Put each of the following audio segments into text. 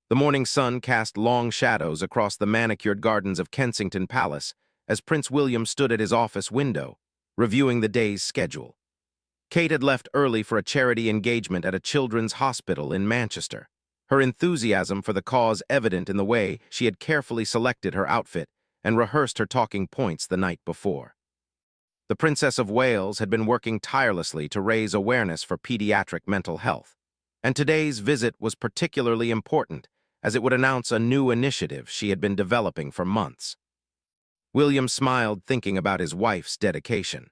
The morning sun cast long shadows across the manicured gardens of Kensington Palace as Prince William stood at his office window, reviewing the day's schedule. Kate had left early for a charity engagement at a children's hospital in Manchester, her enthusiasm for the cause evident in the way she had carefully selected her outfit and rehearsed her talking points the night before. The Princess of Wales had been working tirelessly to raise awareness for pediatric mental health, and today's visit was particularly important as it would announce a new initiative she had been developing for months. William smiled, thinking about his wife's dedication.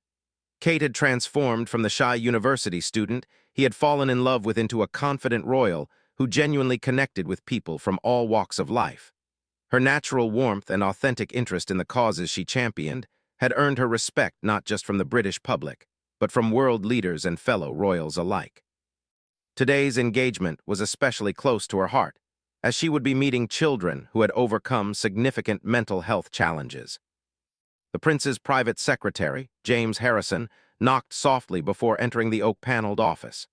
Kate had transformed from the shy university student he had fallen in love with into a confident royal who genuinely connected with people from all walks of life. Her natural warmth and authentic interest in the causes she championed had earned her respect not just from the British public, but from world leaders and fellow royals alike. Today's engagement was especially close to her heart, as she would be meeting children who had overcome significant mental health challenges. The prince's private secretary, James Harrison, knocked softly before entering the oak-paneled office.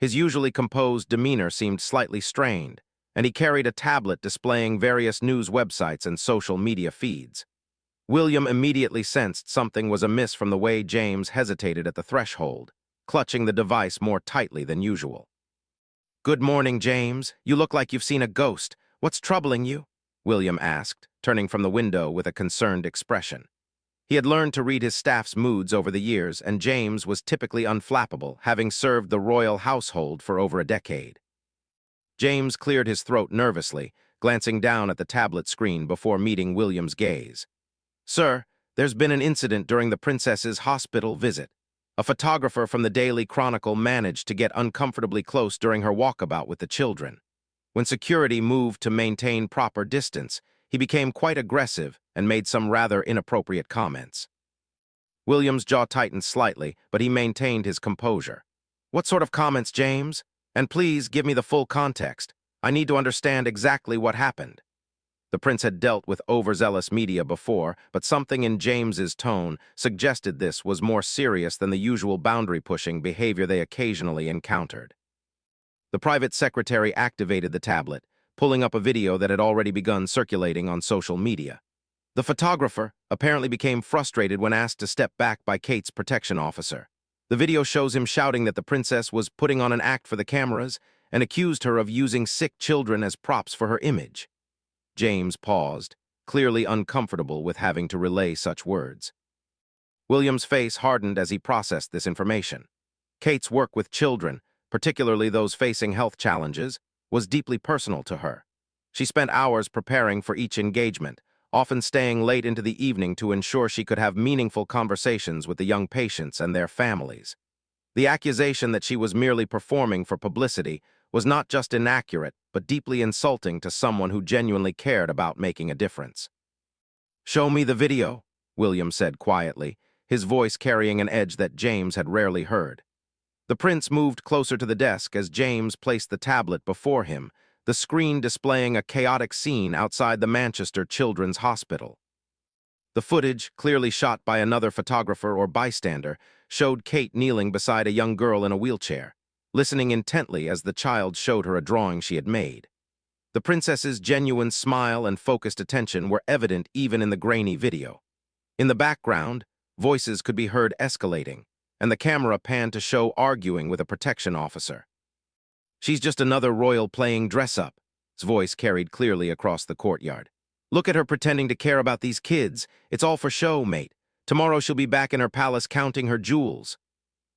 His usually composed demeanor seemed slightly strained, and he carried a tablet displaying various news websites and social media feeds. William immediately sensed something was amiss from the way James hesitated at the threshold, clutching the device more tightly than usual. "Good morning, James. You look like you've seen a ghost. What's troubling you?" William asked, turning from the window with a concerned expression. He had learned to read his staff's moods over the years, and James was typically unflappable, having served the royal household for over a decade. James cleared his throat nervously, glancing down at the tablet screen before meeting William's gaze. "Sir, there's been an incident during the princess's hospital visit. A photographer from the Daily Chronicle managed to get uncomfortably close during her walkabout with the children. When security moved to maintain proper distance, he became quite aggressive and made some rather inappropriate comments." William's jaw tightened slightly, but he maintained his composure. "What sort of comments, James? And please give me the full context. I need to understand exactly what happened." The prince had dealt with overzealous media before, but something in James's tone suggested this was more serious than the usual boundary-pushing behavior they occasionally encountered. The private secretary activated the tablet, pulling up a video that had already begun circulating on social media. The photographer apparently became frustrated when asked to step back by Kate's protection officer. The video shows him shouting that the princess was putting on an act for the cameras and accused her of using sick children as props for her image. James paused, clearly uncomfortable with having to relay such words. William's face hardened as he processed this information. Kate's work with children, particularly those facing health challenges, was deeply personal to her. She spent hours preparing for each engagement, often staying late into the evening to ensure she could have meaningful conversations with the young patients and their families. The accusation that she was merely performing for publicity was not just inaccurate, but deeply insulting to someone who genuinely cared about making a difference. "Show me the video," William said quietly, his voice carrying an edge that James had rarely heard. The prince moved closer to the desk as James placed the tablet before him, the screen displaying a chaotic scene outside the Manchester Children's Hospital. The footage, clearly shot by another photographer or bystander, showed Kate kneeling beside a young girl in a wheelchair, listening intently as the child showed her a drawing she had made. The princess's genuine smile and focused attention were evident even in the grainy video. In the background, voices could be heard escalating, and the camera panned to show arguing with a protection officer. "She's just another royal playing dress-up," his voice carried clearly across the courtyard. "Look at her pretending to care about these kids. It's all for show, mate. Tomorrow she'll be back in her palace counting her jewels."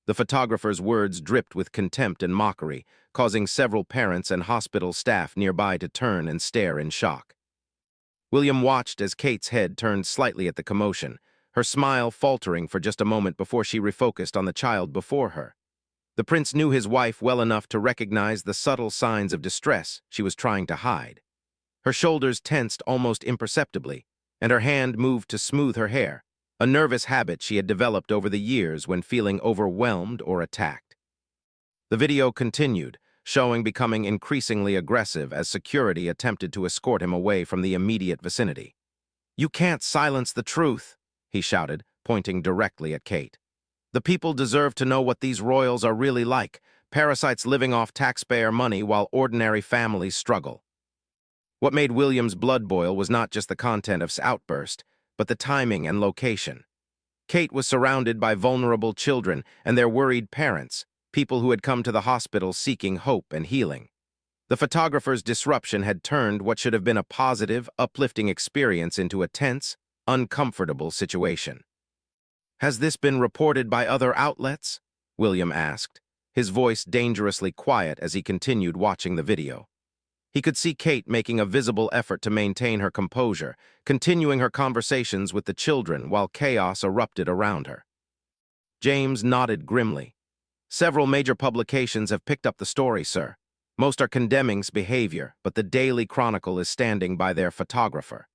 The photographer's words dripped with contempt and mockery, causing several parents and hospital staff nearby to turn and stare in shock. William watched as Kate's head turned slightly at the commotion, her smile faltering for just a moment before she refocused on the child before her. The prince knew his wife well enough to recognize the subtle signs of distress she was trying to hide. Her shoulders tensed almost imperceptibly, and her hand moved to smooth her hair, a nervous habit she had developed over the years when feeling overwhelmed or attacked. The video continued, showing becoming increasingly aggressive as security attempted to escort him away from the immediate vicinity. "You can't silence the truth," he shouted, pointing directly at Kate. "The people deserve to know what these royals are really like, parasites living off taxpayer money while ordinary families struggle." What made William's blood boil was not just the content of his outburst, but the timing and location. Kate was surrounded by vulnerable children and their worried parents, people who had come to the hospital seeking hope and healing. The photographer's disruption had turned what should have been a positive, uplifting experience into a tense, uncomfortable situation. "Has this been reported by other outlets?" William asked, his voice dangerously quiet as he continued watching the video. He could see Kate making a visible effort to maintain her composure, continuing her conversations with the children while chaos erupted around her. James nodded grimly. "Several major publications have picked up the story, sir. Most are condemning his behavior, but the Daily Chronicle is standing by their photographer.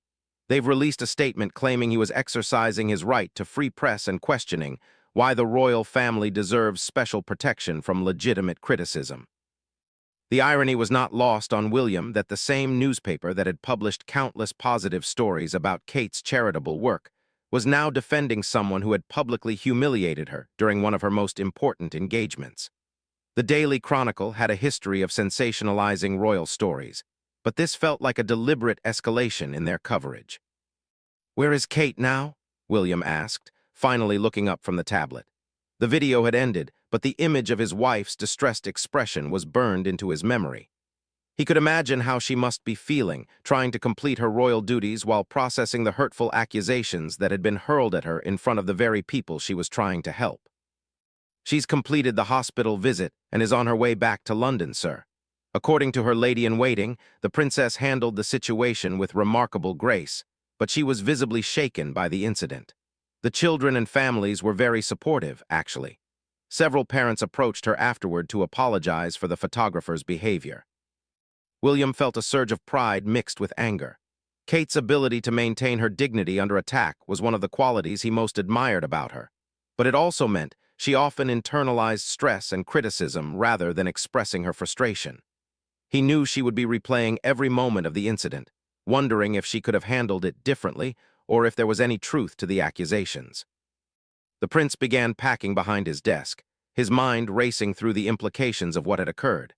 They've released a statement claiming he was exercising his right to free press and questioning why the royal family deserves special protection from legitimate criticism." The irony was not lost on William that the same newspaper that had published countless positive stories about Kate's charitable work was now defending someone who had publicly humiliated her during one of her most important engagements. The Daily Chronicle had a history of sensationalizing royal stories, but this felt like a deliberate escalation in their coverage. "Where is Kate now?" William asked, finally looking up from the tablet. The video had ended, but the image of his wife's distressed expression was burned into his memory. He could imagine how she must be feeling, trying to complete her royal duties while processing the hurtful accusations that had been hurled at her in front of the very people she was trying to help. "She's completed the hospital visit and is on her way back to London, sir. According to her lady-in-waiting, the princess handled the situation with remarkable grace, but she was visibly shaken by the incident. The children and families were very supportive, actually. Several parents approached her afterward to apologize for the photographer's behavior." William felt a surge of pride mixed with anger. Kate's ability to maintain her dignity under attack was one of the qualities he most admired about her, but it also meant she often internalized stress and criticism rather than expressing her frustration. He knew she would be replaying every moment of the incident, wondering if she could have handled it differently or if there was any truth to the accusations. The prince began packing behind his desk, his mind racing through the implications of what had occurred.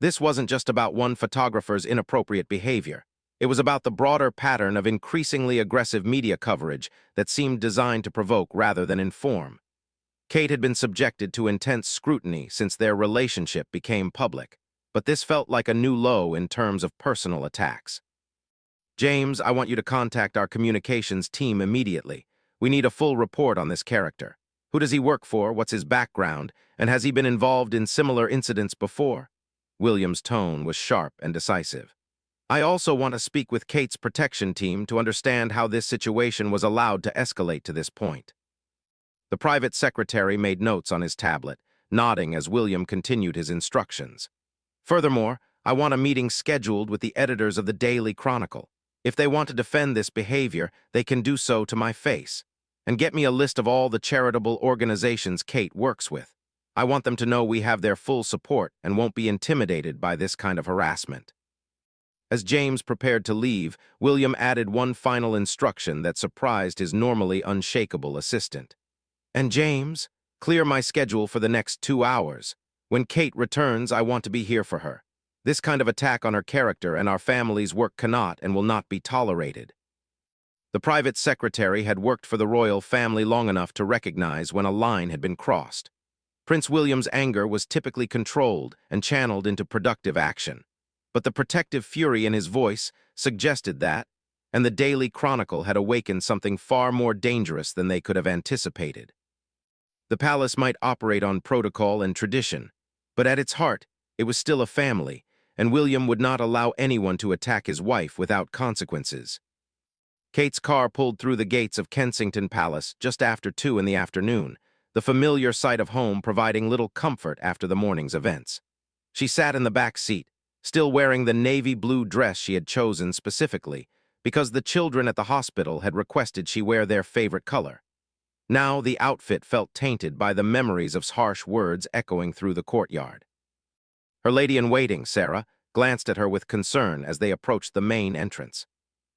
This wasn't just about one photographer's inappropriate behavior. It was about the broader pattern of increasingly aggressive media coverage that seemed designed to provoke rather than inform. Kate had been subjected to intense scrutiny since their relationship became public, but this felt like a new low in terms of personal attacks. "James, I want you to contact our communications team immediately. We need a full report on this character. Who does he work for, what's his background, and has he been involved in similar incidents before?" William's tone was sharp and decisive. "I also want to speak with Kate's protection team to understand how this situation was allowed to escalate to this point." The private secretary made notes on his tablet, nodding as William continued his instructions. "Furthermore, I want a meeting scheduled with the editors of the Daily Chronicle. If they want to defend this behavior, they can do so to my face. And get me a list of all the charitable organizations Kate works with. I want them to know we have their full support and won't be intimidated by this kind of harassment." As James prepared to leave, William added one final instruction that surprised his normally unshakable assistant. "And James, clear my schedule for the next 2 hours. When Kate returns, I want to be here for her. This kind of attack on her character and our family's work cannot and will not be tolerated." The private secretary had worked for the royal family long enough to recognize when a line had been crossed. Prince William's anger was typically controlled and channeled into productive action, but the protective fury in his voice suggested that, and the Daily Chronicle had awakened something far more dangerous than they could have anticipated. The palace might operate on protocol and tradition, but at its heart, it was still a family, and William would not allow anyone to attack his wife without consequences. Kate's car pulled through the gates of Kensington Palace just after 2 in the afternoon, the familiar sight of home providing little comfort after the morning's events. She sat in the back seat, still wearing the navy blue dress she had chosen specifically, because the children at the hospital had requested she wear their favorite color. Now the outfit felt tainted by the memories of harsh words echoing through the courtyard. Her lady-in-waiting, Sarah, glanced at her with concern as they approached the main entrance.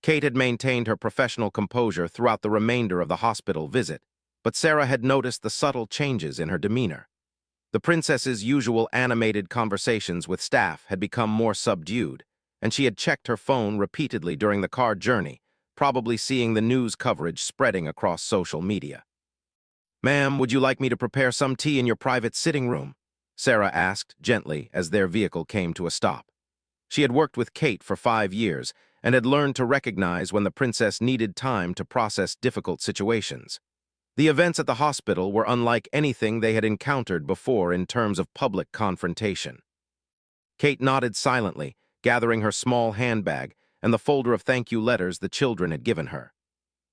Kate had maintained her professional composure throughout the remainder of the hospital visit, but Sarah had noticed the subtle changes in her demeanor. The princess's usual animated conversations with staff had become more subdued, and she had checked her phone repeatedly during the car journey, probably seeing the news coverage spreading across social media. "Ma'am, would you like me to prepare some tea in your private sitting room?" Sarah asked gently as their vehicle came to a stop. She had worked with Kate for 5 years and had learned to recognize when the princess needed time to process difficult situations. The events at the hospital were unlike anything they had encountered before in terms of public confrontation. Kate nodded silently, gathering her small handbag and the folder of thank you letters the children had given her.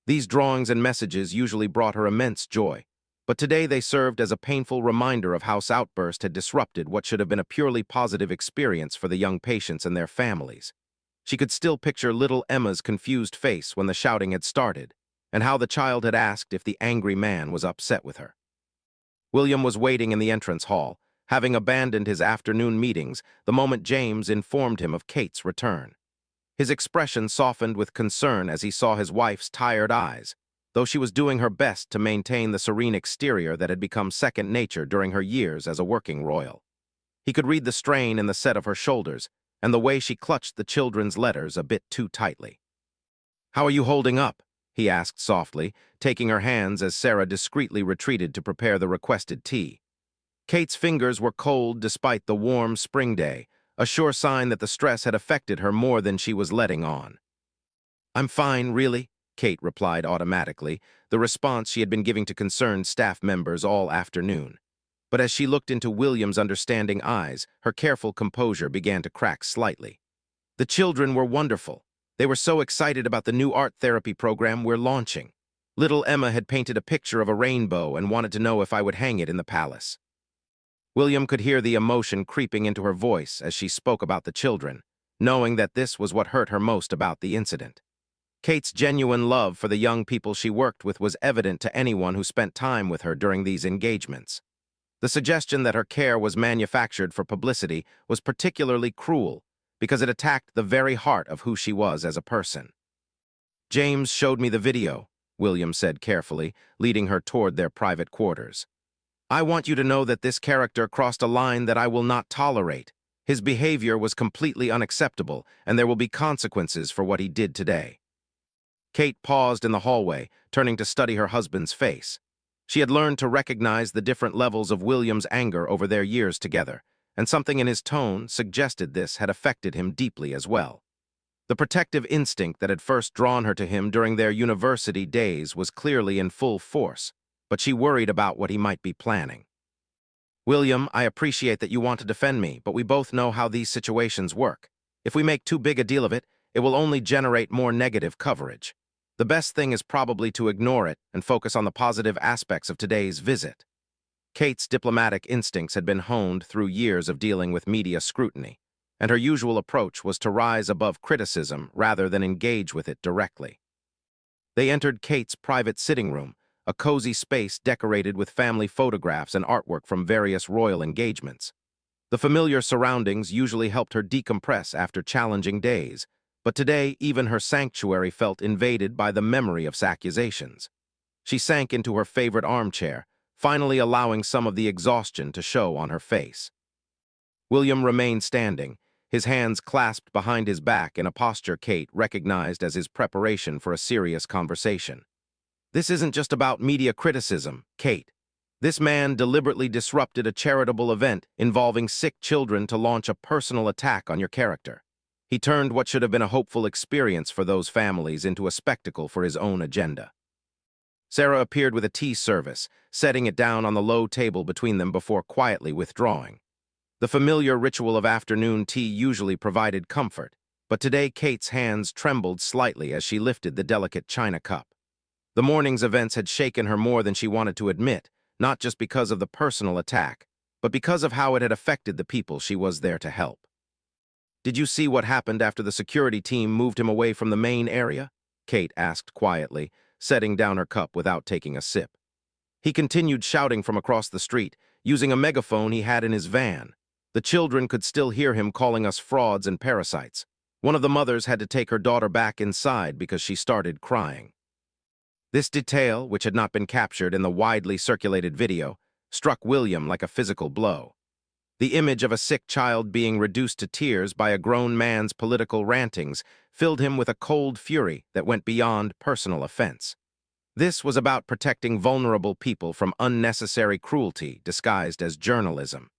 These drawings and messages usually brought her immense joy, but today they served as a painful reminder of how House outburst had disrupted what should have been a purely positive experience for the young patients and their families. She could still picture little Emma's confused face when the shouting had started, and how the child had asked if the angry man was upset with her. William was waiting in the entrance hall, having abandoned his afternoon meetings the moment James informed him of Kate's return. His expression softened with concern as he saw his wife's tired eyes, though she was doing her best to maintain the serene exterior that had become second nature during her years as a working royal. He could read the strain in the set of her shoulders and the way she clutched the children's letters a bit too tightly. "How are you holding up?" he asked softly, taking her hands as Sarah discreetly retreated to prepare the requested tea. Kate's fingers were cold despite the warm spring day, a sure sign that the stress had affected her more than she was letting on. "I'm fine, really," Kate replied automatically, the response she had been giving to concerned staff members all afternoon. But as she looked into William's understanding eyes, her careful composure began to crack slightly. "The children were wonderful. They were so excited about the new art therapy program we're launching. Little Emma had painted a picture of a rainbow and wanted to know if I would hang it in the palace." William could hear the emotion creeping into her voice as she spoke about the children, knowing that this was what hurt her most about the incident. Kate's genuine love for the young people she worked with was evident to anyone who spent time with her during these engagements. The suggestion that her care was manufactured for publicity was particularly cruel because it attacked the very heart of who she was as a person. "James showed me the video," William said carefully, leading her toward their private quarters. "I want you to know that this character crossed a line that I will not tolerate. His behavior was completely unacceptable, and there will be consequences for what he did today." Kate paused in the hallway, turning to study her husband's face. She had learned to recognize the different levels of William's anger over their years together, and something in his tone suggested this had affected him deeply as well. The protective instinct that had first drawn her to him during their university days was clearly in full force, but she worried about what he might be planning. "William, I appreciate that you want to defend me, but we both know how these situations work. If we make too big a deal of it, it will only generate more negative coverage. The best thing is probably to ignore it and focus on the positive aspects of today's visit." Kate's diplomatic instincts had been honed through years of dealing with media scrutiny, and her usual approach was to rise above criticism rather than engage with it directly. They entered Kate's private sitting room, a cozy space decorated with family photographs and artwork from various royal engagements. The familiar surroundings usually helped her decompress after challenging days, but today even her sanctuary felt invaded by the memory of accusations. She sank into her favorite armchair, finally allowing some of the exhaustion to show on her face. William remained standing, his hands clasped behind his back in a posture Kate recognized as his preparation for a serious conversation. "This isn't just about media criticism, Kate. This man deliberately disrupted a charitable event involving sick children to launch a personal attack on your character. He turned what should have been a hopeful experience for those families into a spectacle for his own agenda." Sarah appeared with a tea service, setting it down on the low table between them before quietly withdrawing. The familiar ritual of afternoon tea usually provided comfort, but today Kate's hands trembled slightly as she lifted the delicate china cup. The morning's events had shaken her more than she wanted to admit, not just because of the personal attack, but because of how it had affected the people she was there to help. "Did you see what happened after the security team moved him away from the main area?" Kate asked quietly, setting down her cup without taking a sip. "He continued shouting from across the street, using a megaphone he had in his van. The children could still hear him calling us frauds and parasites. One of the mothers had to take her daughter back inside because she started crying." This detail, which had not been captured in the widely circulated video, struck William like a physical blow. The image of a sick child being reduced to tears by a grown man's political rantings filled him with a cold fury that went beyond personal offense. This was about protecting vulnerable people from unnecessary cruelty disguised as journalism.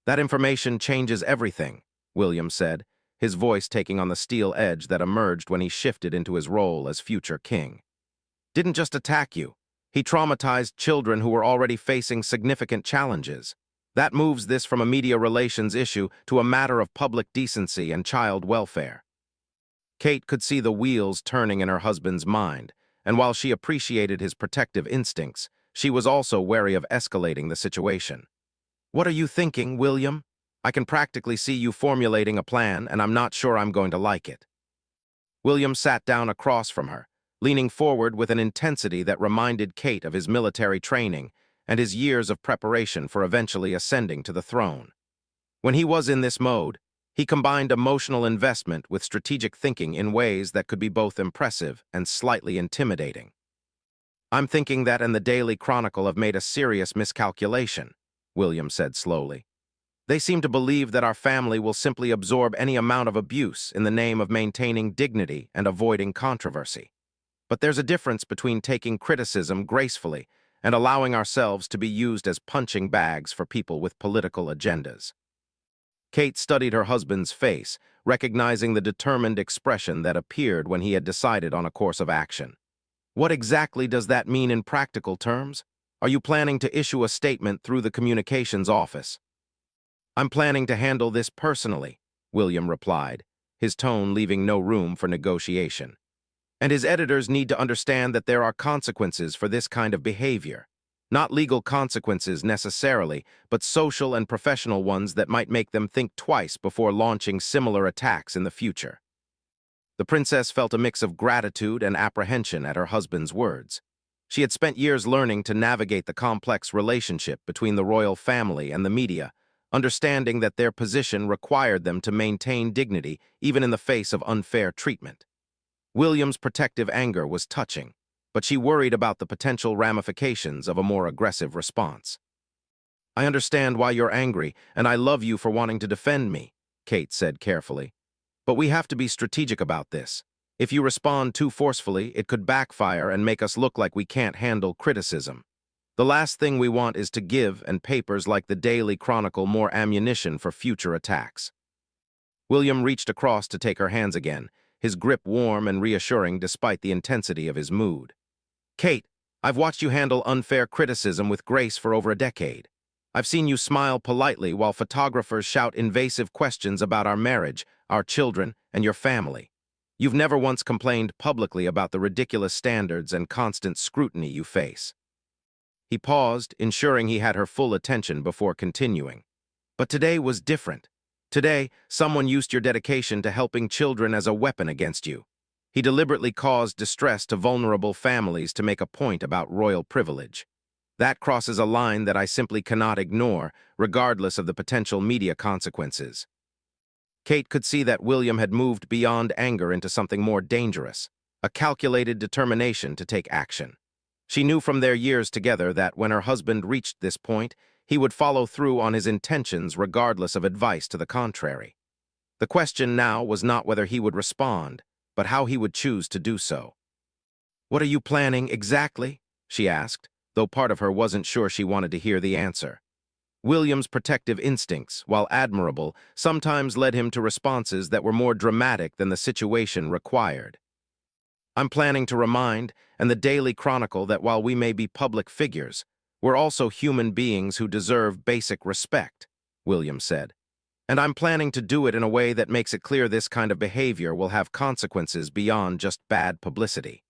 "That information changes everything," William said, his voice taking on the steel edge that emerged when he shifted into his role as future king. "Didn't just attack you. He traumatized children who were already facing significant challenges. That moves this from a media relations issue to a matter of public decency and child welfare." Kate could see the wheels turning in her husband's mind, and while she appreciated his protective instincts, she was also wary of escalating the situation. "What are you thinking, William? I can practically see you formulating a plan, and I'm not sure I'm going to like it." William sat down across from her, leaning forward with an intensity that reminded Kate of his military training and his years of preparation for eventually ascending to the throne. When he was in this mode, he combined emotional investment with strategic thinking in ways that could be both impressive and slightly intimidating. "I'm thinking that and the Daily Chronicle have made a serious miscalculation," William said slowly. "They seem to believe that our family will simply absorb any amount of abuse in the name of maintaining dignity and avoiding controversy. But there's a difference between taking criticism gracefully and allowing ourselves to be used as punching bags for people with political agendas." Kate studied her husband's face, recognizing the determined expression that appeared when he had decided on a course of action. "What exactly does that mean in practical terms? Are you planning to issue a statement through the communications office?" "I'm planning to handle this personally," William replied, his tone leaving no room for negotiation. "And his editors need to understand that there are consequences for this kind of behavior. Not legal consequences necessarily, but social and professional ones that might make them think twice before launching similar attacks in the future." The princess felt a mix of gratitude and apprehension at her husband's words. She had spent years learning to navigate the complex relationship between the royal family and the media, understanding that their position required them to maintain dignity even in the face of unfair treatment. William's protective anger was touching, but she worried about the potential ramifications of a more aggressive response. "I understand why you're angry, and I love you for wanting to defend me," Kate said carefully. "But we have to be strategic about this. If you respond too forcefully, it could backfire and make us look like we can't handle criticism. The last thing we want is to give and papers like the Daily Chronicle more ammunition for future attacks." William reached across to take her hands again, his grip warm and reassuring despite the intensity of his mood. "Kate, I've watched you handle unfair criticism with grace for over a decade. I've seen you smile politely while photographers shout invasive questions about our marriage, our children, and your family. You've never once complained publicly about the ridiculous standards and constant scrutiny you face." He paused, ensuring he had her full attention before continuing. "But today was different. Today, someone used your dedication to helping children as a weapon against you. He deliberately caused distress to vulnerable families to make a point about royal privilege. That crosses a line that I simply cannot ignore, regardless of the potential media consequences." Kate could see that William had moved beyond anger into something more dangerous, a calculated determination to take action. She knew from their years together that when her husband reached this point, he would follow through on his intentions regardless of advice to the contrary. The question now was not whether he would respond, but how he would choose to do so. "What are you planning exactly?" she asked, though part of her wasn't sure she wanted to hear the answer. William's protective instincts, while admirable, sometimes led him to responses that were more dramatic than the situation required. "I'm planning to remind, and the Daily Chronicle, that while we may be public figures, we're also human beings who deserve basic respect," William said. "And I'm planning to do it in a way that makes it clear this kind of behavior will have consequences beyond just bad publicity."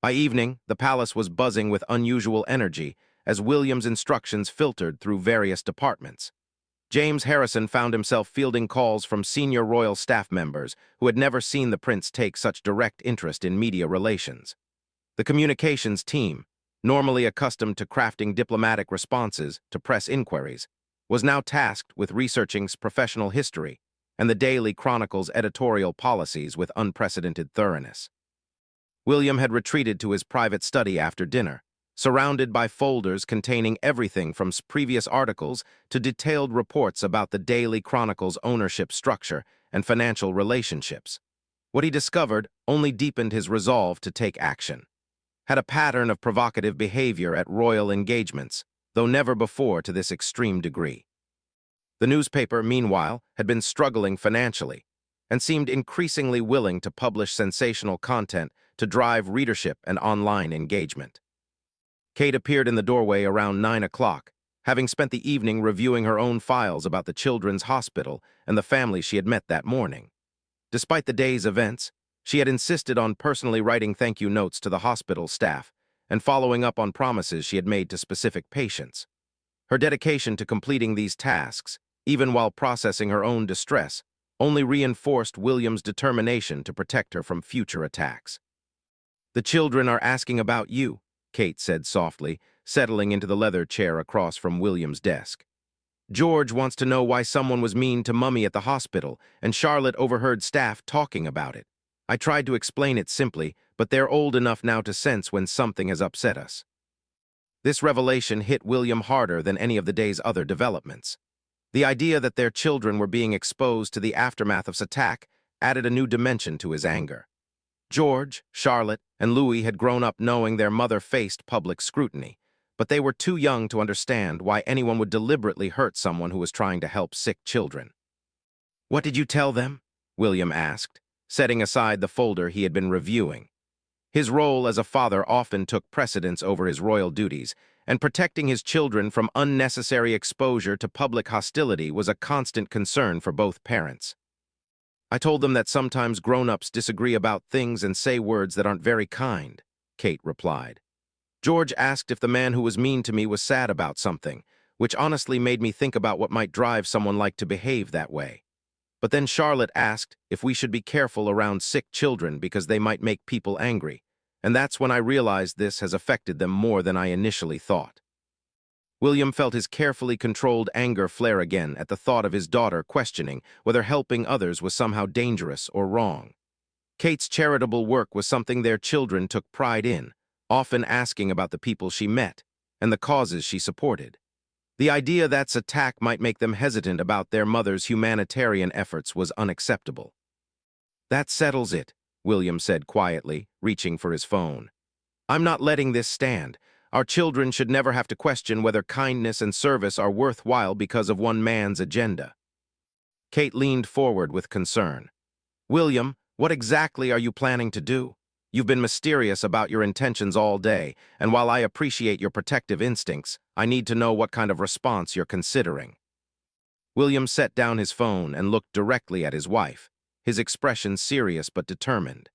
By evening, the palace was buzzing with unusual energy as William's instructions filtered through various departments. James Harrison found himself fielding calls from senior royal staff members who had never seen the prince take such direct interest in media relations. The communications team, normally accustomed to crafting diplomatic responses to press inquiries, was now tasked with researching professional history and the Daily Chronicle's editorial policies with unprecedented thoroughness. William had retreated to his private study after dinner, surrounded by folders containing everything from previous articles to detailed reports about the Daily Chronicle's ownership structure and financial relationships. What he discovered only deepened his resolve to take action. Had a pattern of provocative behavior at royal engagements, though never before to this extreme degree. The newspaper, meanwhile, had been struggling financially and seemed increasingly willing to publish sensational content to drive readership and online engagement. Kate appeared in the doorway around 9 o'clock, having spent the evening reviewing her own files about the children's hospital and the family she had met that morning. Despite the day's events, she had insisted on personally writing thank you notes to the hospital staff and following up on promises she had made to specific patients. Her dedication to completing these tasks, even while processing her own distress, only reinforced William's determination to protect her from future attacks. "The children are asking about you," Kate said softly, settling into the leather chair across from William's desk. "George wants to know why someone was mean to Mummy at the hospital, and Charlotte overheard staff talking about it. I tried to explain it simply, but they're old enough now to sense when something has upset us." This revelation hit William harder than any of the day's other developments. The idea that their children were being exposed to the aftermath of this attack added a new dimension to his anger. George, Charlotte, and Louis had grown up knowing their mother faced public scrutiny, but they were too young to understand why anyone would deliberately hurt someone who was trying to help sick children. "What did you tell them?" William asked, setting aside the folder he had been reviewing. His role as a father often took precedence over his royal duties, and protecting his children from unnecessary exposure to public hostility was a constant concern for both parents. "I told them that sometimes grown-ups disagree about things and say words that aren't very kind," Kate replied. "George asked if the man who was mean to me was sad about something, which honestly made me think about what might drive someone like to behave that way. But then Charlotte asked if we should be careful around sick children because they might make people angry, and that's when I realized this has affected them more than I initially thought." William felt his carefully controlled anger flare again at the thought of his daughter questioning whether helping others was somehow dangerous or wrong. Kate's charitable work was something their children took pride in, often asking about the people she met and the causes she supported. The idea that this attack might make them hesitant about their mother's humanitarian efforts was unacceptable. "That settles it," William said quietly, reaching for his phone. "I'm not letting this stand. Our children should never have to question whether kindness and service are worthwhile because of one man's agenda." Kate leaned forward with concern. "William, what exactly are you planning to do? You've been mysterious about your intentions all day, and while I appreciate your protective instincts, I need to know what kind of response you're considering." William set down his phone and looked directly at his wife, his expression serious but determined.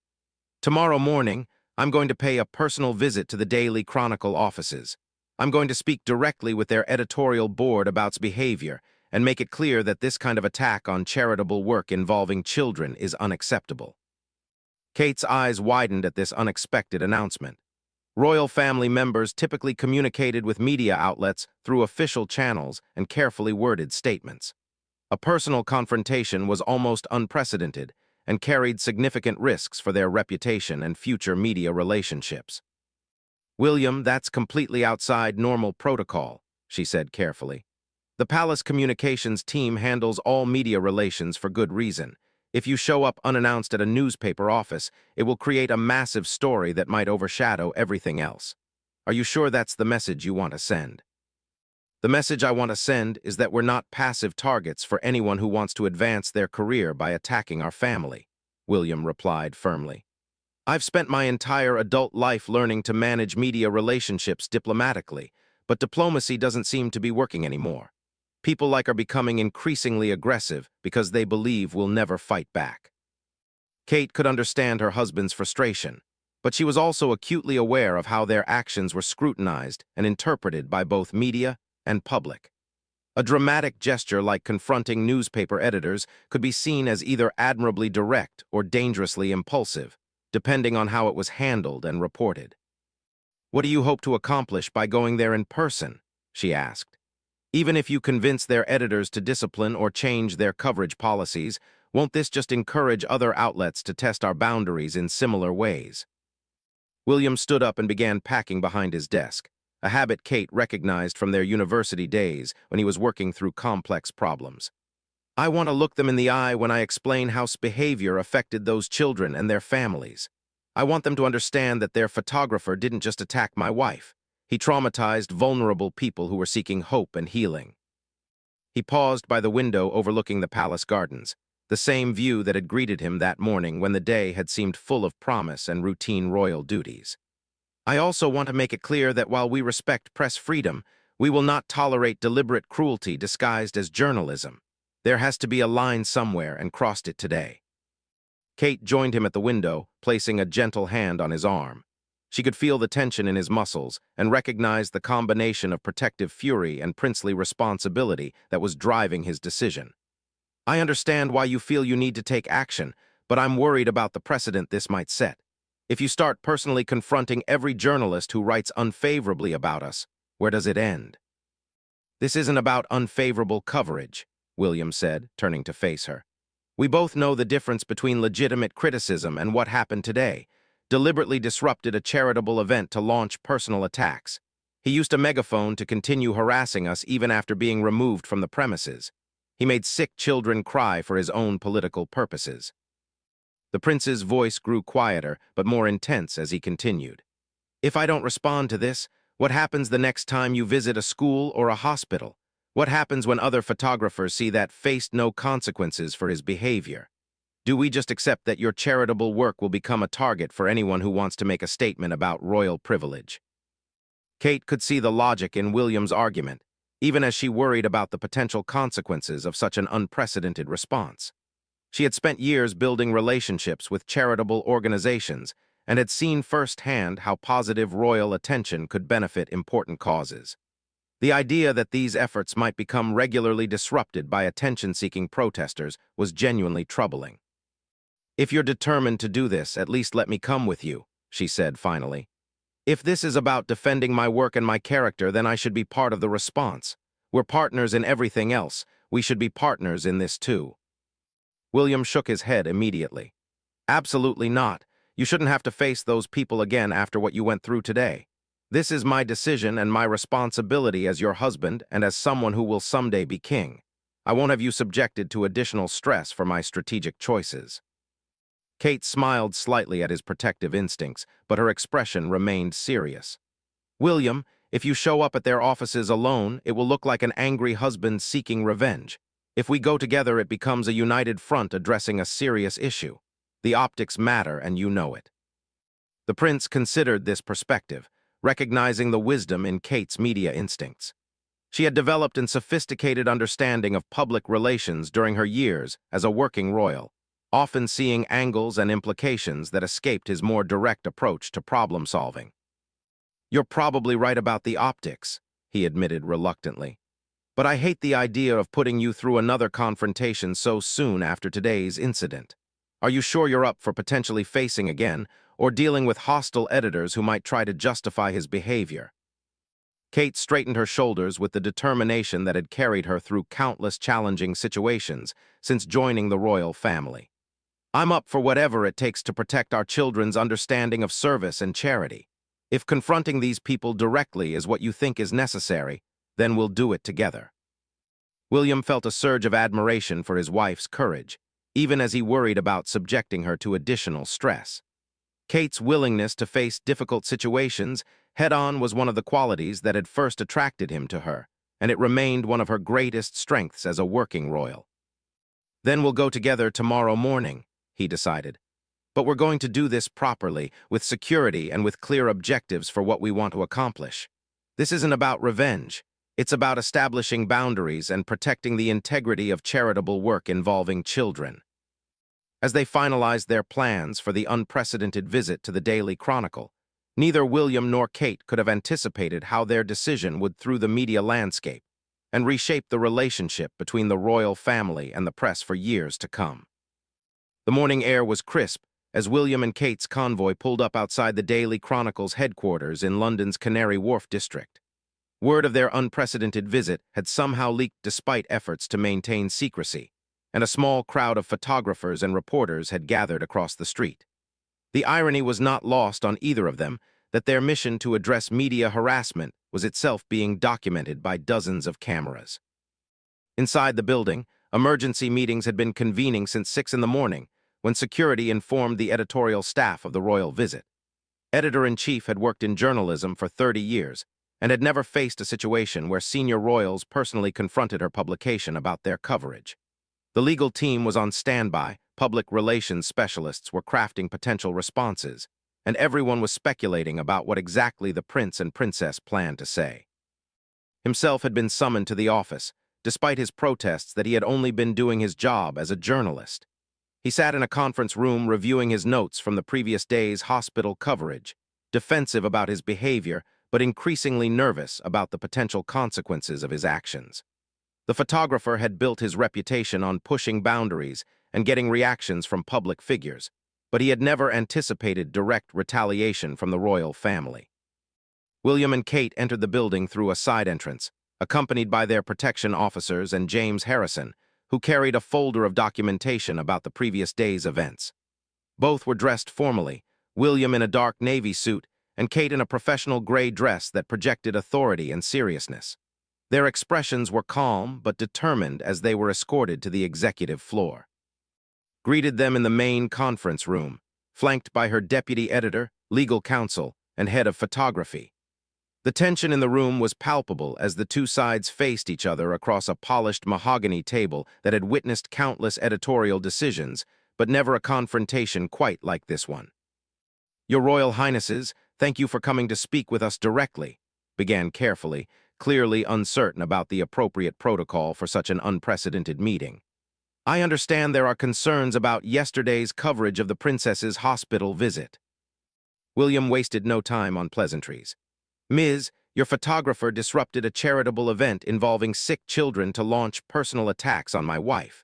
"Tomorrow morning, I'm going to pay a personal visit to the Daily Chronicle offices. I'm going to speak directly with their editorial board about its behavior and make it clear that this kind of attack on charitable work involving children is unacceptable." Kate's eyes widened at this unexpected announcement. Royal family members typically communicated with media outlets through official channels and carefully worded statements. A personal confrontation was almost unprecedented and carried significant risks for their reputation and future media relationships. "William, that's completely outside normal protocol," she said carefully. "The palace communications team handles all media relations for good reason. If you show up unannounced at a newspaper office, it will create a massive story that might overshadow everything else. Are you sure that's the message you want to send?" "The message I want to send is that we're not passive targets for anyone who wants to advance their career by attacking our family," William replied firmly. "I've spent my entire adult life learning to manage media relationships diplomatically, but diplomacy doesn't seem to be working anymore. People are becoming increasingly aggressive because they believe we'll never fight back." Kate could understand her husband's frustration, but she was also acutely aware of how their actions were scrutinized and interpreted by both media and public. A dramatic gesture like confronting newspaper editors could be seen as either admirably direct or dangerously impulsive, depending on how it was handled and reported. "What do you hope to accomplish by going there in person?" she asked. "Even if you convince their editors to discipline or change their coverage policies, won't this just encourage other outlets to test our boundaries in similar ways?" William stood up and began packing behind his desk, a habit Kate recognized from their university days when he was working through complex problems. I want to look them in the eye when I explain how behavior affected those children and their families. I want them to understand that their photographer didn't just attack my wife. He traumatized vulnerable people who were seeking hope and healing. He paused by the window overlooking the palace gardens, the same view that had greeted him that morning when the day had seemed full of promise and routine royal duties. I also want to make it clear that while we respect press freedom, we will not tolerate deliberate cruelty disguised as journalism. There has to be a line somewhere, and crossed it today. Kate joined him at the window, placing a gentle hand on his arm. She could feel the tension in his muscles and recognized the combination of protective fury and princely responsibility that was driving his decision. I understand why you feel you need to take action, but I'm worried about the precedent this might set. If you start personally confronting every journalist who writes unfavorably about us, where does it end? This isn't about unfavorable coverage, William said, turning to face her. We both know the difference between legitimate criticism and what happened today. Deliberately disrupted a charitable event to launch personal attacks. He used a megaphone to continue harassing us even after being removed from the premises. He made sick children cry for his own political purposes. The prince's voice grew quieter but more intense as he continued. If I don't respond to this, what happens the next time you visit a school or a hospital? What happens when other photographers see that faced no consequences for his behavior? Do we just accept that your charitable work will become a target for anyone who wants to make a statement about royal privilege? Kate could see the logic in William's argument, even as she worried about the potential consequences of such an unprecedented response. She had spent years building relationships with charitable organizations and had seen firsthand how positive royal attention could benefit important causes. The idea that these efforts might become regularly disrupted by attention-seeking protesters was genuinely troubling. If you're determined to do this, at least let me come with you, she said finally. If this is about defending my work and my character, then I should be part of the response. We're partners in everything else. We should be partners in this too. William shook his head immediately. Absolutely not. You shouldn't have to face those people again after what you went through today. This is my decision and my responsibility as your husband and as someone who will someday be king. I won't have you subjected to additional stress for my strategic choices. Kate smiled slightly at his protective instincts, but her expression remained serious. William, if you show up at their offices alone, it will look like an angry husband seeking revenge. If we go together, it becomes a united front addressing a serious issue. The optics matter, and you know it. The prince considered this perspective, recognizing the wisdom in Kate's media instincts. She had developed a sophisticated understanding of public relations during her years as a working royal, often seeing angles and implications that escaped his more direct approach to problem-solving. You're probably right about the optics, he admitted reluctantly. But I hate the idea of putting you through another confrontation so soon after today's incident. Are you sure you're up for potentially facing again, or dealing with hostile editors who might try to justify his behavior? Kate straightened her shoulders with the determination that had carried her through countless challenging situations since joining the royal family. I'm up for whatever it takes to protect our children's understanding of service and charity. If confronting these people directly is what you think is necessary, then we'll do it together. William felt a surge of admiration for his wife's courage, even as he worried about subjecting her to additional stress. Kate's willingness to face difficult situations head-on was one of the qualities that had first attracted him to her, and it remained one of her greatest strengths as a working royal. Then we'll go together tomorrow morning, he decided. But we're going to do this properly, with security and with clear objectives for what we want to accomplish. This isn't about revenge. It's about establishing boundaries and protecting the integrity of charitable work involving children. As they finalized their plans for the unprecedented visit to the Daily Chronicle, neither William nor Kate could have anticipated how their decision would through the media landscape and reshape the relationship between the royal family and the press for years to come. The morning air was crisp as William and Kate's convoy pulled up outside the Daily Chronicle's headquarters in London's Canary Wharf district. Word of their unprecedented visit had somehow leaked despite efforts to maintain secrecy, and a small crowd of photographers and reporters had gathered across the street. The irony was not lost on either of them that their mission to address media harassment was itself being documented by dozens of cameras. Inside the building, emergency meetings had been convening since 6 in the morning when security informed the editorial staff of the royal visit. Editor-in-chief had worked in journalism for 30 years and had never faced a situation where senior royals personally confronted her publication about their coverage. The legal team was on standby, public relations specialists were crafting potential responses, and everyone was speculating about what exactly the prince and princess planned to say. Himself had been summoned to the office, despite his protests that he had only been doing his job as a journalist. He sat in a conference room reviewing his notes from the previous day's hospital coverage, defensive about his behavior, but increasingly nervous about the potential consequences of his actions. The photographer had built his reputation on pushing boundaries and getting reactions from public figures, but he had never anticipated direct retaliation from the royal family. William and Kate entered the building through a side entrance, accompanied by their protection officers and James Harrison, who carried a folder of documentation about the previous day's events. Both were dressed formally, William in a dark navy suit and Kate in a professional gray dress that projected authority and seriousness. Their expressions were calm but determined as they were escorted to the executive floor. Greeted them in the main conference room, flanked by her deputy editor, legal counsel, and head of photography. The tension in the room was palpable as the two sides faced each other across a polished mahogany table that had witnessed countless editorial decisions, but never a confrontation quite like this one. "Your Royal Highnesses, thank you for coming to speak with us directly," began carefully, clearly uncertain about the appropriate protocol for such an unprecedented meeting. "I understand there are concerns about yesterday's coverage of the princess's hospital visit." William wasted no time on pleasantries. "Ms., your photographer disrupted a charitable event involving sick children to launch personal attacks on my wife.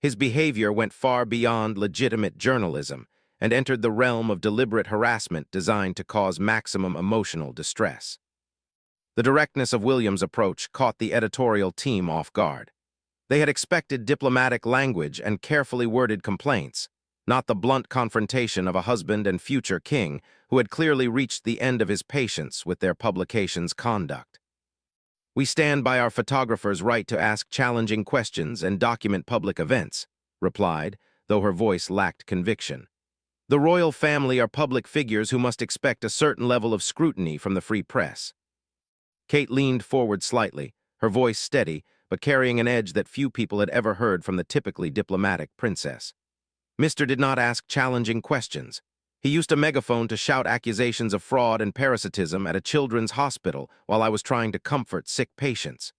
His behavior went far beyond legitimate journalism and entered the realm of deliberate harassment designed to cause maximum emotional distress." The directness of William's approach caught the editorial team off guard. They had expected diplomatic language and carefully worded complaints, not the blunt confrontation of a husband and future king who had clearly reached the end of his patience with their publication's conduct. "We stand by our photographer's right to ask challenging questions and document public events," replied, though her voice lacked conviction. "The royal family are public figures who must expect a certain level of scrutiny from the free press." Kate leaned forward slightly, her voice steady, but carrying an edge that few people had ever heard from the typically diplomatic princess. "Mr. did not ask challenging questions. He used a megaphone to shout accusations of fraud and parasitism at a children's hospital while I was trying to comfort sick patients.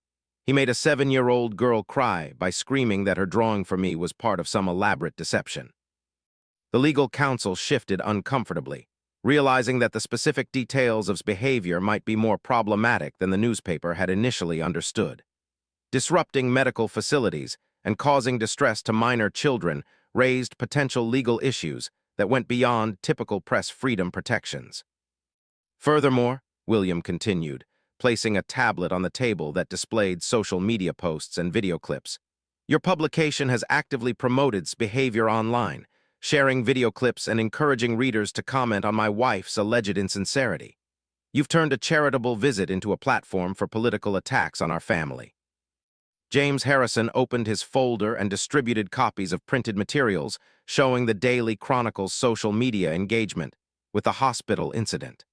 He made a 7-year-old girl cry by screaming that her drawing for me was part of some elaborate deception." The legal counsel shifted uncomfortably, realizing that the specific details of his behavior might be more problematic than the newspaper had initially understood. Disrupting medical facilities and causing distress to minor children raised potential legal issues that went beyond typical press freedom protections. "Furthermore," William continued, placing a tablet on the table that displayed social media posts and video clips, "your publication has actively promoted his behavior online, sharing video clips and encouraging readers to comment on my wife's alleged insincerity. You've turned a charitable visit into a platform for political attacks on our family." James Harrison opened his folder and distributed copies of printed materials showing the Daily Chronicle's social media engagement with the hospital incident.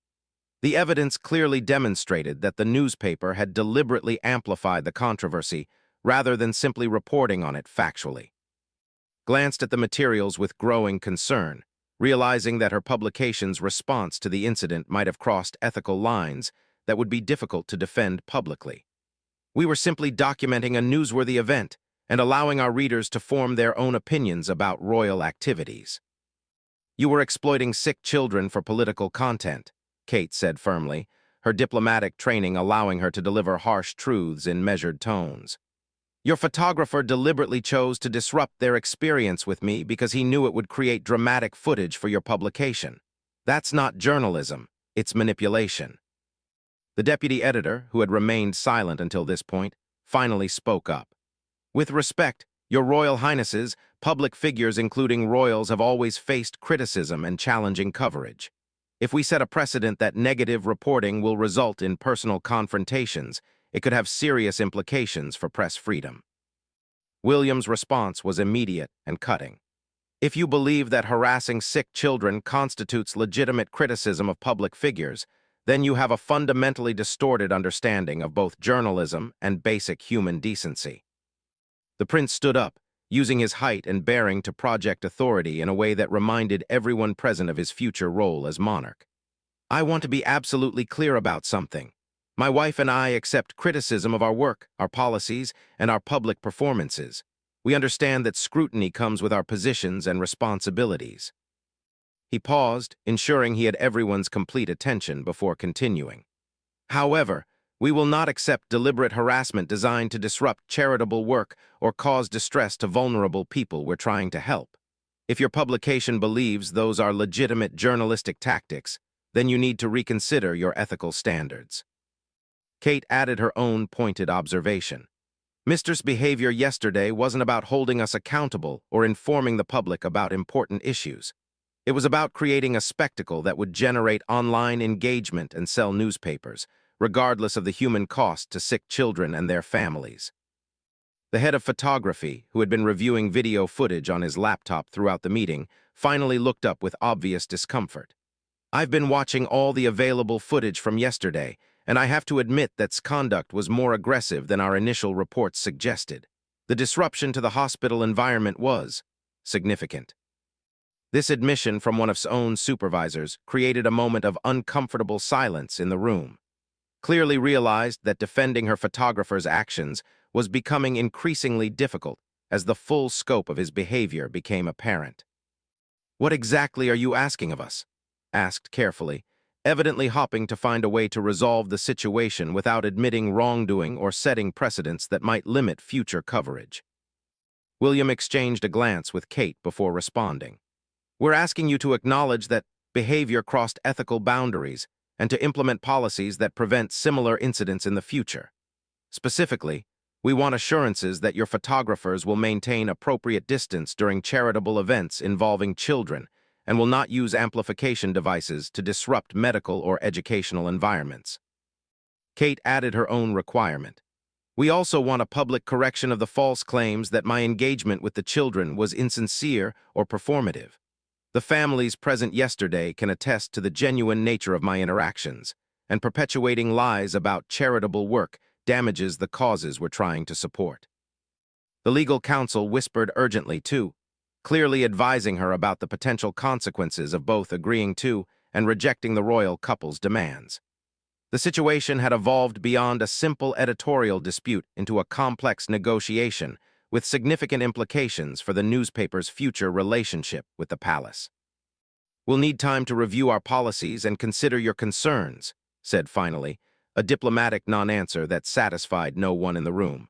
The evidence clearly demonstrated that the newspaper had deliberately amplified the controversy rather than simply reporting on it factually. Glanced at the materials with growing concern, realizing that her publication's response to the incident might have crossed ethical lines that would be difficult to defend publicly. "We were simply documenting a newsworthy event and allowing our readers to form their own opinions about royal activities." "You were exploiting sick children for political content," Kate said firmly, her diplomatic training allowing her to deliver harsh truths in measured tones. "Your photographer deliberately chose to disrupt their experience with me because he knew it would create dramatic footage for your publication. That's not journalism, it's manipulation." The deputy editor, who had remained silent until this point, finally spoke up. "With respect, your Royal Highnesses, Public figures, including royals, have always faced criticism and challenging coverage. If we set a precedent that negative reporting will result in personal confrontations, it could have serious implications for press freedom. William's response was immediate and cutting. If you believe that harassing sick children constitutes legitimate criticism of public figures, then you have a fundamentally distorted understanding of both journalism and basic human decency. The prince stood up, using his height and bearing to project authority in a way that reminded everyone present of his future role as monarch. I want to be absolutely clear about something. My wife and I accept criticism of our work, our policies, and our public performances. We understand that scrutiny comes with our positions and responsibilities. He paused, ensuring he had everyone's complete attention before continuing. However, we will not accept deliberate harassment designed to disrupt charitable work or cause distress to vulnerable people we're trying to help. If your publication believes those are legitimate journalistic tactics, then you need to reconsider your ethical standards. Kate added her own pointed observation. Mister's behavior yesterday wasn't about holding us accountable or informing the public about important issues. It was about creating a spectacle that would generate online engagement and sell newspapers, regardless of the human cost to sick children and their families. The head of photography, who had been reviewing video footage on his laptop throughout the meeting, finally looked up with obvious discomfort. I've been watching all the available footage from yesterday, and I have to admit that conduct was more aggressive than our initial reports suggested. The disruption to the hospital environment was significant. This admission from one of his own supervisors created a moment of uncomfortable silence in the room. Clearly realized that defending her photographer's actions was becoming increasingly difficult as the full scope of his behavior became apparent. "What exactly are you asking of us?" asked carefully, evidently hoping to find a way to resolve the situation without admitting wrongdoing or setting precedents that might limit future coverage. William exchanged a glance with Kate before responding. "We're asking you to acknowledge that behavior crossed ethical boundaries and to implement policies that prevent similar incidents in the future. Specifically, we want assurances that your photographers will maintain appropriate distance during charitable events involving children and will not use amplification devices to disrupt medical or educational environments." Kate added her own requirement. "We also want a public correction of the false claims that my engagement with the children was insincere or performative. The families present yesterday can attest to the genuine nature of my interactions, and perpetuating lies about charitable work damages the causes we're trying to support." The legal counsel whispered urgently too, clearly advising her about the potential consequences of both agreeing to and rejecting the royal couple's demands. The situation had evolved beyond a simple editorial dispute into a complex negotiation with significant implications for the newspaper's future relationship with the palace. "We'll need time to review our policies and consider your concerns," said finally, a diplomatic non-answer that satisfied no one in the room.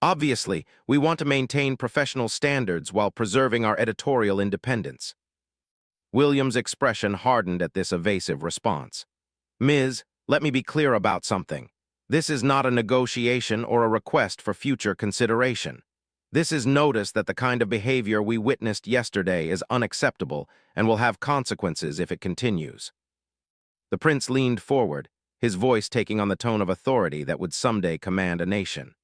"Obviously, we want to maintain professional standards while preserving our editorial independence." William's expression hardened at this evasive response. "Ms., let me be clear about something. This is not a negotiation or a request for future consideration. This is notice that the kind of behavior we witnessed yesterday is unacceptable and will have consequences if it continues." The prince leaned forward, his voice taking on the tone of authority that would someday command a nation.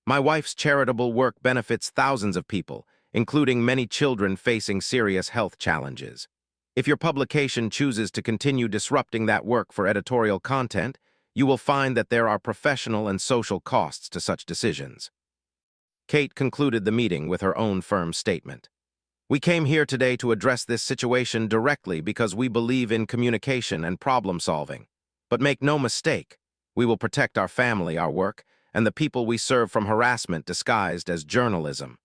"My wife's charitable work benefits thousands of people, including many children facing serious health challenges. If your publication chooses to continue disrupting that work for editorial content, you will find that there are professional and social costs to such decisions." Kate concluded the meeting with her own firm statement. "We came here today to address this situation directly because we believe in communication and problem solving. But make no mistake, we will protect our family, our work, and the people we serve from harassment disguised as journalism."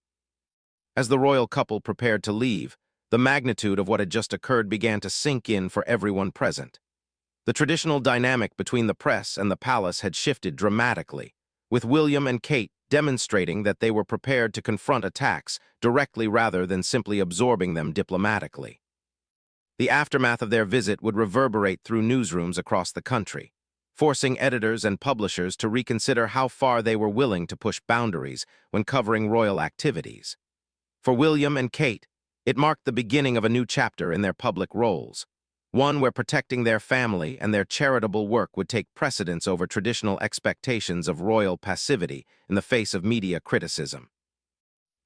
As the royal couple prepared to leave, the magnitude of what had just occurred began to sink in for everyone present. The traditional dynamic between the press and the palace had shifted dramatically, with William and Kate demonstrating that they were prepared to confront attacks directly rather than simply absorbing them diplomatically. The aftermath of their visit would reverberate through newsrooms across the country, forcing editors and publishers to reconsider how far they were willing to push boundaries when covering royal activities. For William and Kate, it marked the beginning of a new chapter in their public roles, one where protecting their family and their charitable work would take precedence over traditional expectations of royal passivity in the face of media criticism.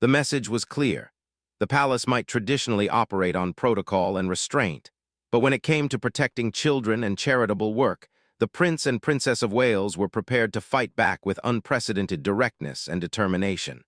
The message was clear. The palace might traditionally operate on protocol and restraint, but when it came to protecting children and charitable work, the Prince and Princess of Wales were prepared to fight back with unprecedented directness and determination.